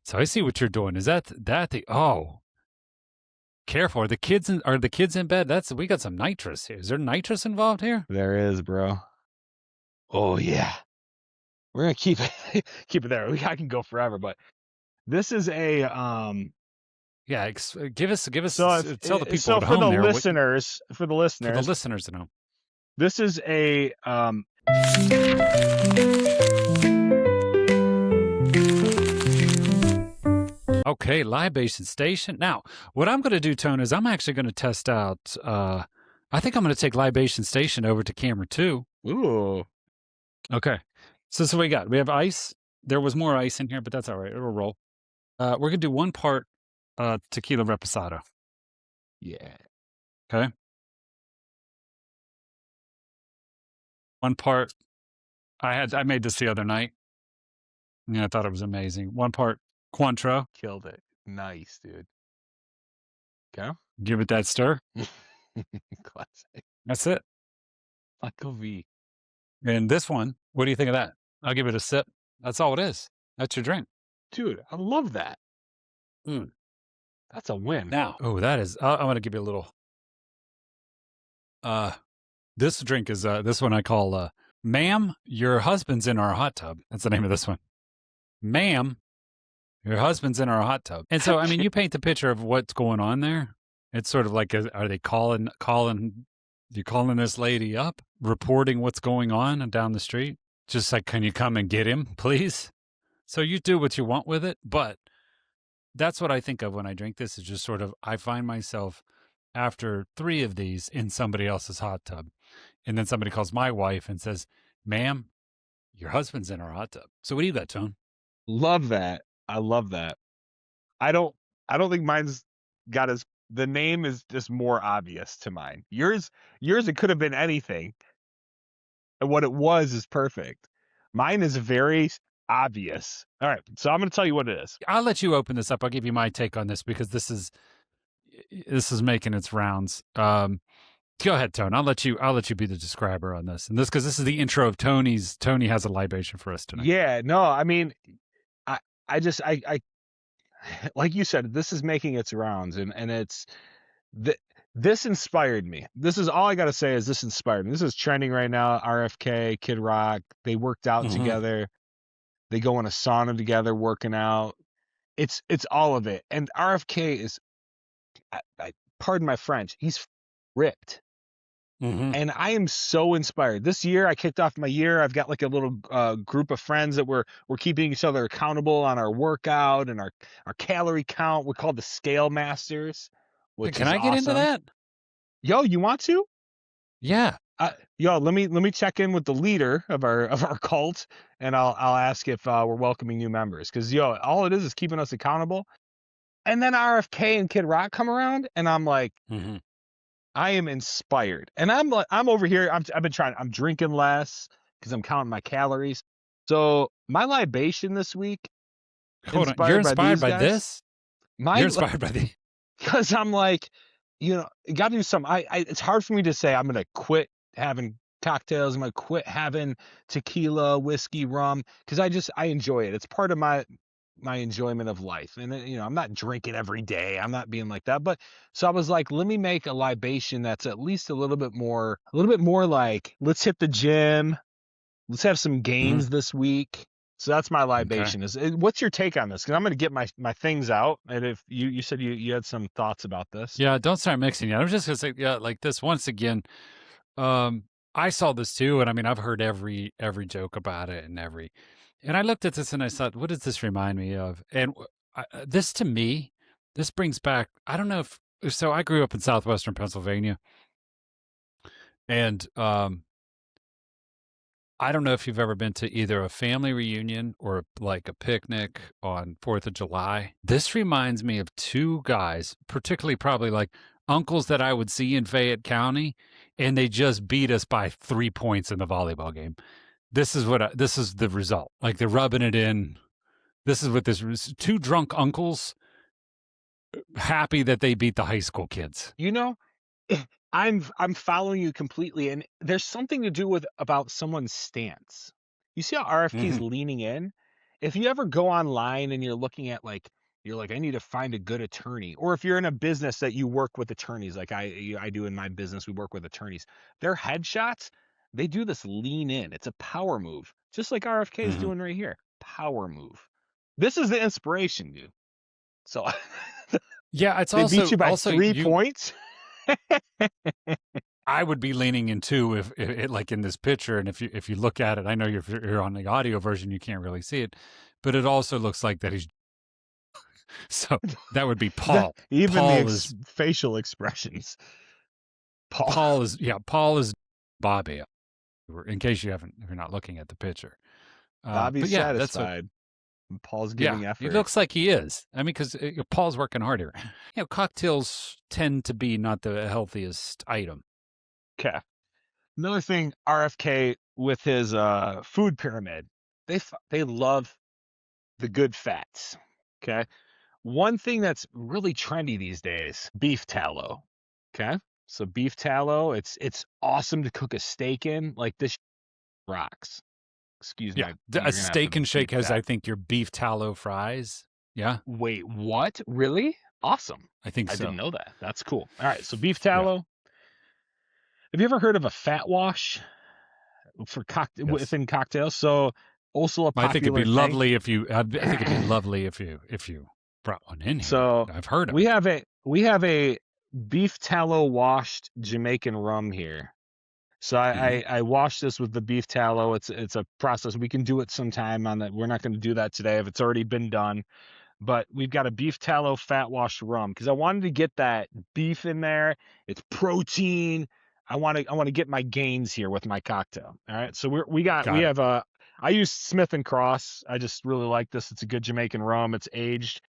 So I see what you're doing. Is that the? Oh, careful. Are the kids in bed? We got some nitrous here. Is there nitrous involved here? There is, bro. Oh yeah. We're gonna keep keep it there. I can go forever, but this is a Yeah, give us. so Tell the if people so at for home the there listeners, for the listeners to know. this is a Okay, libation station. Now, what I'm going to do, Tone, is I'm actually going to test out. I think I'm going to take libation station over to camera 2. ooh. Okay, so what we got? We have ice. There was more ice in here, but that's all right. It'll roll. We're going to do 1 part tequila reposado. Yeah. Okay. 1 part. I made this the other night. Yeah, I thought it was amazing. 1 part Cointreau. Killed it. Nice, dude. Okay. Give it that stir. Classic. That's it. Michael V. And this one, what do you think of that? I'll give it a sip. That's all it is. That's your drink. Dude, I love that. Mm. That's a win. Now, that is. I'm going to give you a little. This drink is this one I call "Ma'am, your husband's in our hot tub." That's the name of this one. Ma'am, your husband's in our hot tub. And so, I mean, you paint the picture of what's going on there. It's sort of like, are they calling? You calling this lady up, reporting what's going on down the street? Just like, can you come and get him, please? So you do what you want with it, but that's what I think of when I drink this. Is just sort of, I find myself after 3 of these in somebody else's hot tub. And then somebody calls my wife and says, "Ma'am, your husband's in our hot tub." So what do you got, Tone? Love that. I love that. I don't think mine's got as the name is just more obvious to mine. Yours it could have been anything. And what it was is perfect. Mine is very obvious. All right, so I'm going to tell you what it is. I'll let you open this up. I'll give you my take on this because this is making its rounds. Go ahead, Tone. I'll let you be the describer on this. And because this is the intro of Tony's. Tony has a libation for us tonight. Yeah, no, I mean, I just like you said, this is making its rounds, and it's this inspired me. This is all I got to say is this inspired me. This is trending right now. RFK, Kid Rock, they worked out together. They go in a sauna together, working out. It's all of it. And RFK is, pardon my French, he's ripped. And I am so inspired. This year, I kicked off my year. I've got like a little group of friends that we're keeping each other accountable on our workout and our calorie count. We're called the Scale Masters. Can I get into that? Yo, you want to? Yeah. Yo, let me check in with the leader of our cult, and I'll ask if we're welcoming new members. Because all it is keeping us accountable. And then RFK and Kid Rock come around, and I'm like, I am inspired, and I'm over here. I'm drinking less because I'm counting my calories. So my libation this week. Hold on, you're inspired by this? You're inspired by the because I'm like, got to do something. It's hard for me to say I'm gonna quit having cocktails. I'm gonna quit having tequila, whiskey, rum because I enjoy it. It's part of my enjoyment of life. And I'm not drinking every day. I'm not being like that. But so I was like, let me make a libation that's at least a little bit more like, let's hit the gym. Let's have some gains this week. So that's my libation. Okay. What's your take on this? Because I'm going to get my things out. And if you said you had some thoughts about this. Yeah, don't start mixing yet. I'm just going to say, yeah, like this once again. I saw this too. And I mean, I've heard every joke about it and I looked at this and I thought, what does this remind me of? And this to me, this brings back, I don't know so I grew up in southwestern Pennsylvania. And I don't know if you've ever been to either a family reunion or like a picnic on 4th of July. This reminds me of 2 guys, particularly probably like uncles that I would see in Fayette County, and they just beat us by 3 points in the volleyball game. This is the result. Like they're rubbing it in. This is what this 2 drunk uncles happy that they beat the high school kids. I'm following you completely, and there's something to do about someone's stance. You see how RFK is leaning in, if you ever go online and you're looking at like you're like I need to find a good attorney, or if you're in a business that you work with attorneys, like I do in my business, we work with attorneys. Their headshots, they do this lean in. It's a power move, just like RFK is Mhm. doing right here. Power move. This is the inspiration, dude. So Yeah, it's they beat you by also 3 points. I would be leaning in too if like in this picture, and if you look at it, I know you're on the audio version, you can't really see it, but it also looks like that he's so that would be Paul. Even the Paul is facial expressions. Paul. Paul is Bobby. In case you haven't, if you're not looking at the picture, Bobby's but yeah, that's what. satisfied. Paul's Yeah, giving he effort. looks like he is. I mean, because Paul's working harder. Cocktails tend to be not the healthiest item. Okay. Another thing, RFK with his food pyramid, they love the good fats. Okay. One thing that's really trendy these days, beef tallow. Okay. So beef tallow, it's awesome to cook a steak in. Like this rocks. Excuse Yeah, my, a you're gonna have to steak and shake beep has, I that. think, your beef tallow fries. Yeah, Wait, what? Really? Awesome. I think I didn't so. know that. That's cool. All right. So beef Yeah. tallow. Have you ever heard of a fat wash for Yes. within cocktails? So also a I think it'd be popular thing. lovely if you. I think it'd be lovely if you brought one in here. So I've heard of we it. have a beef tallow washed Jamaican rum here. So Hmm. I washed this with the beef tallow. It's a process. We can do it sometime on that. We're not going to do that today if it's already been done. But we've got a beef tallow fat wash rum because I wanted to get that beef in there. It's protein. I want to get my gains here with my cocktail. All right. So we Got it. have a I use Smith and Cross. I just really like this. It's a good Jamaican rum. It's aged.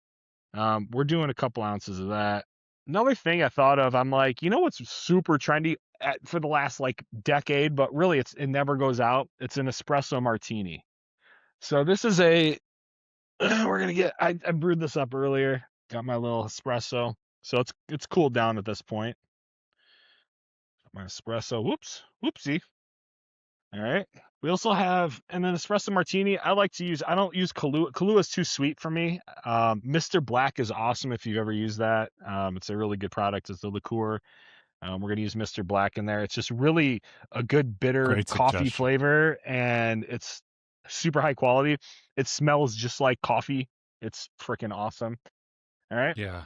We're doing a couple ounces of that. Another thing I thought of, I'm like, you know what's super trendy for the last like decade, but really it never goes out. It's an espresso martini. So this is a we're gonna get. I brewed this up earlier. Got my little espresso, so it's cooled down at this point. My espresso. Whoops, whoopsie. All right. We also have and then espresso martini. I like to use. I don't use Kahlua. Kahlua is too sweet for me. Mr. Black is awesome if you've ever used that. It's a really good product. It's a liqueur. We're gonna use Mr. Black in there. It's just really a good bitter Great coffee suggestion. flavor, and it's super high quality. It smells just like coffee. It's freaking awesome. All right. Yeah.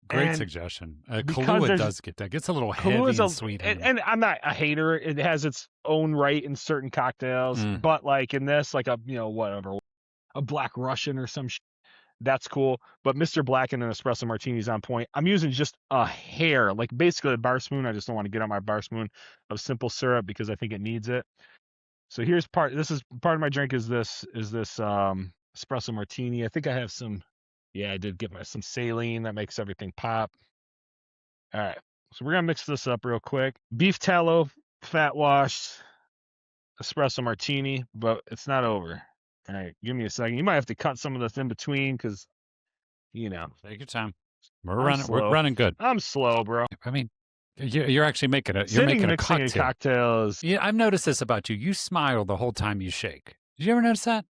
Great And suggestion. because Kahlua there's does get that. Gets a little Kahlua heavy is and sweet in them. and I'm not a hater. It has its own right in certain cocktails, Mm, but like in this, like a whatever, a Black Russian or some that's cool. But Mr. Black and an espresso martini is on point. I'm using just a hair, like basically a bar spoon. I just don't want to get on my bar spoon of simple syrup because I think it needs it. So here's part. This is part of my drink. Is this espresso martini? I think I have some. Yeah, I did get some saline that makes everything pop. All right. So we're gonna mix this up real quick. Beef tallow, fat wash, espresso martini, but it's not over. All right, give me a second. You might have to cut some of this in between because you know take your time. We're I'm running. We're slow. running good. I'm slow, bro. I mean, you're actually making you're Sitting making a mixing a cocktail. cocktail is. Yeah, I've noticed this about you. You smile the whole time you shake. Did you ever notice that?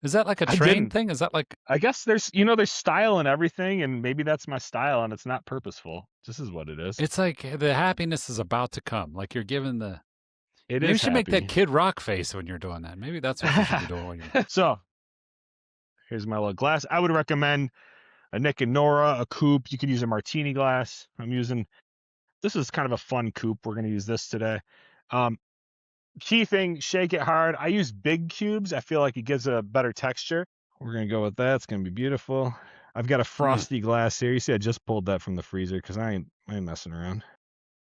Is that like a I trained didn't. thing? Is that like I guess there's style and everything, and maybe that's my style, and it's not purposeful. This is what it is. it's like the happiness is about to come? Like you're giving the. It Maybe you is should make that happy. Kid Rock face when you're doing that. Maybe that's what you should be doing when you're. So here's my little glass. I would recommend a Nick and Nora, a coupe. You could use a martini glass. I'm using. This is kind of a fun coupe. We're gonna use this today. Um, Key thing, shake it hard. I use big cubes. I feel like it gives a better texture. We're gonna go with that. It's gonna be beautiful. I've got a Mm, frosty glass here. You see, I just pulled that from the freezer because I ain't messing around.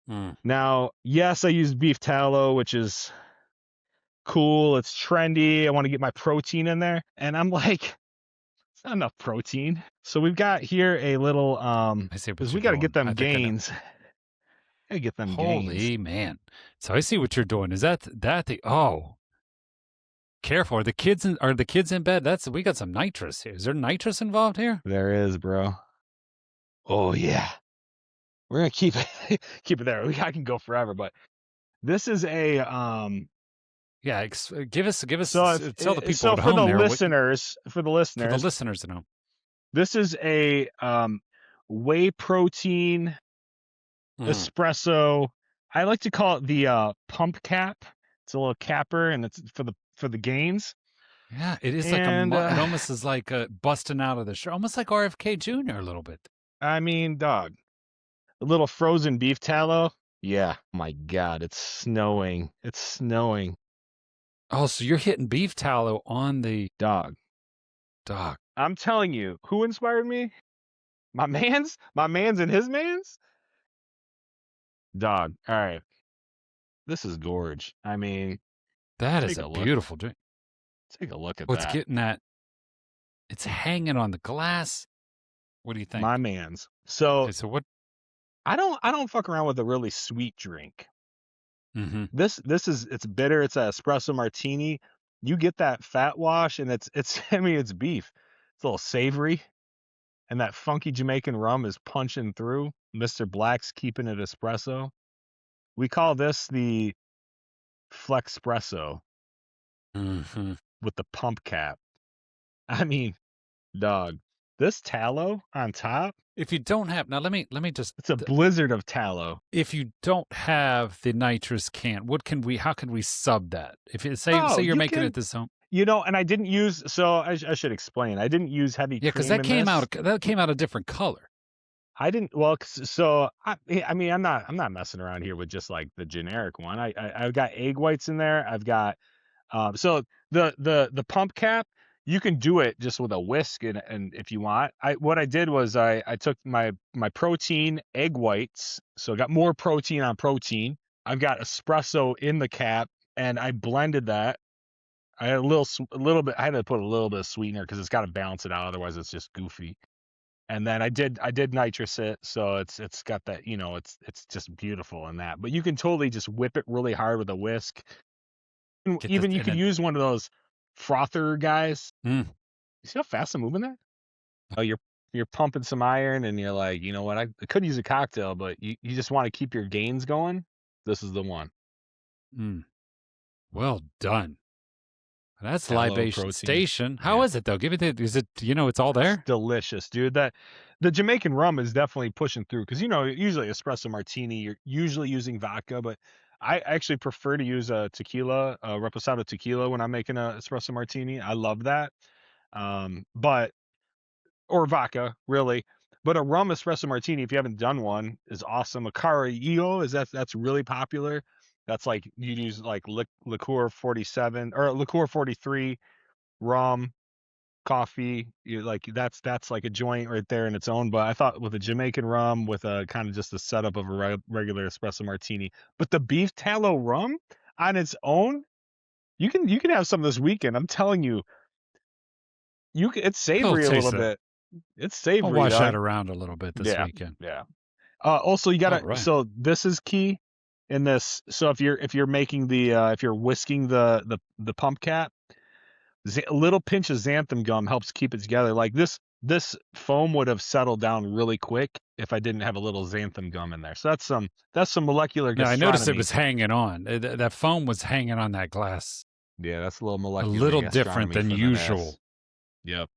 mm. Now, yes, I use beef tallow, which is cool. It's trendy. I want to get my protein in there, and I'm like, it's not enough protein. So we've got here a little I see what because you're we got to get doing. I them think I know. gains. Gotta get them gains. Holy man! So I see what you're doing. Is that the? Oh, careful! Are the kids in bed? We got some nitrous here. Is there nitrous involved here? There is, bro. Oh yeah. We're gonna keep it keep it there. I can go forever, but this is a Yeah, give us So tell the people so at for home the there listeners, for the listeners at home. this is a whey protein espresso. I like to call it the pump cap. It's a little capper, and it's for the gains. Yeah, it is like And it almost is like busting out of the shirt, almost like RFK Jr. a little bit. I mean, dog, a little frozen beef tallow. Yeah, my God, it's snowing. It's snowing, Oh, so you're hitting beef tallow on the dog. dog. I'm telling you, who inspired me? My man's and his man's. Dog. All right, this is gorge. I mean, That is take a a look. beautiful drink. Take a look at What's that. getting that? It's hanging on the glass. What do you think? My man's. So Okay, so what? I don't fuck around with a really sweet drink. Mm-hmm. It's bitter. It's an espresso martini. You get that fat wash, and it's I mean it's beef. It's a little savory, and that funky Jamaican rum is punching through. Mr. Black's keeping it espresso. We call this the Flexspresso Mm-hmm. with the pump cap. I mean, dog, this tallow on top, If you don't have now, let me just. it's a blizzard of tallow. If you don't have the nitrous can, how can we sub that? If it, say Oh, you're you making can, it this home, and I didn't use. So I should explain. I didn't use heavy yeah, because cream in this. that came out a different color. I didn't. Well, so I mean, I'm not messing around here with just like the generic one. I've got egg whites in there. I've got so the pump cap. You can do it just with a whisk, and if you want. What I did was I took my protein egg whites, so I got more protein on protein. I've got espresso in the cap, and I blended that. I had a little bit. I had to put a little bit of sweetener because it's got to balance it out. Otherwise, it's just goofy. And then I did nitrous it, so it's got that, it's just beautiful in that. But you can totally just whip it really hard with a whisk. Get the Even you and could then use one of those frother guys. mm, You see how fast I'm moving that? Oh, you're pumping some iron, and you're like, you know what? I could use a cocktail, but you just want to keep your gains going. This is the one. well done. That's Tallow Libation protein. Station. How Yeah. is it though? Give it. Is it? It's all It's there. delicious, dude. The Jamaican rum is definitely pushing through because usually espresso martini, you're usually using vodka, but I actually prefer to use a tequila, a reposado tequila when I'm making a espresso martini. I love that. But or vodka, really. But a rum espresso martini, if you haven't done one, is awesome. A Carrillo that's really popular. That's like you use like liqueur 47 or liqueur 43, rum, coffee. You like that's like a joint right there in its own. But I thought with a Jamaican rum with a kind of just a setup of a regular espresso martini, but the beef tallow rum on its own, you can have some this weekend. I'm telling you, it's I'll savory a taste little that. bit. It's I'll savory, wash that dog. around a little bit this Yeah, weekend. yeah. Also, you All gotta. right. So this is key in this. So if you're making if you're whisking the pump cap, a little pinch of xanthan gum helps keep it together. Like this foam would have settled down really quick if I didn't have a little xanthan gum in there. So that's some molecular Now I noticed it gastronomy. was hanging on. That foam was hanging on that glass. Yeah, that's a little A molecular little different gastronomy than for that usual. ass. Yep.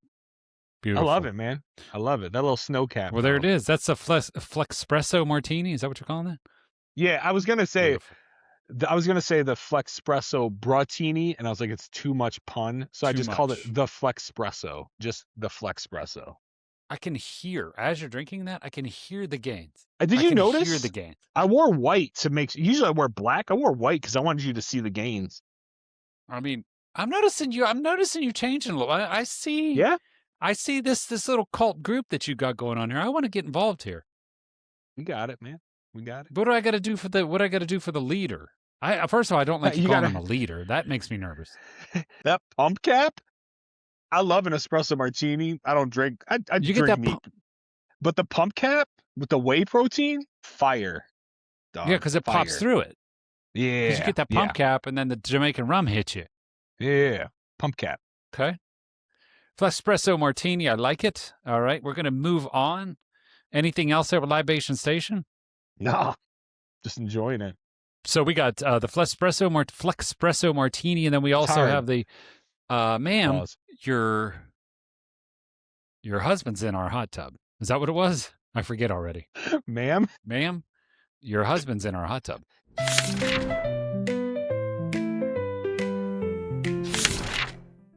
Beautiful. I love it, man. I love it. That little snow cap. Well, there it though. is. That's a Flexspresso Martini. Is that what you're calling that? Yeah, I was gonna say Beautiful. the Flexspresso Bratini, and I was like, it's too much pun, so I Too just called it much. the Flexspresso, just the Flexspresso. I can hear as you're drinking that. I can hear the gains. Did I you can notice? hear the gains. I wore white to make. Usually I wear black. I wore white because I wanted you to see the gains. I mean, I'm noticing you changing a little. I see. Yeah, I see this little cult group that you got going on here. I want to get involved here. we got it, man. We got it. What do I got to do for the leader? First of all, I don't like you calling him a leader. That makes me nervous. That pump cap. I love an espresso martini. I don't drink. I You drink get that neat, but the pump cap with the whey protein, fire, dog. yeah, because it pops fire. through it. Yeah, Because you get that pump cap, and then the Jamaican rum hits you. Yeah, pump cap. Okay. Flexspresso Martini, I like it. All right, we're going to move on. Anything else there with Libation Station? Nah, just enjoying it. So we got the Flexspresso Martini, and then we also hard. have the ma'am, Pause. your husband's in our hot tub. Is that what it was? I forget already. Ma'am? Ma'am, your husband's in our hot tub.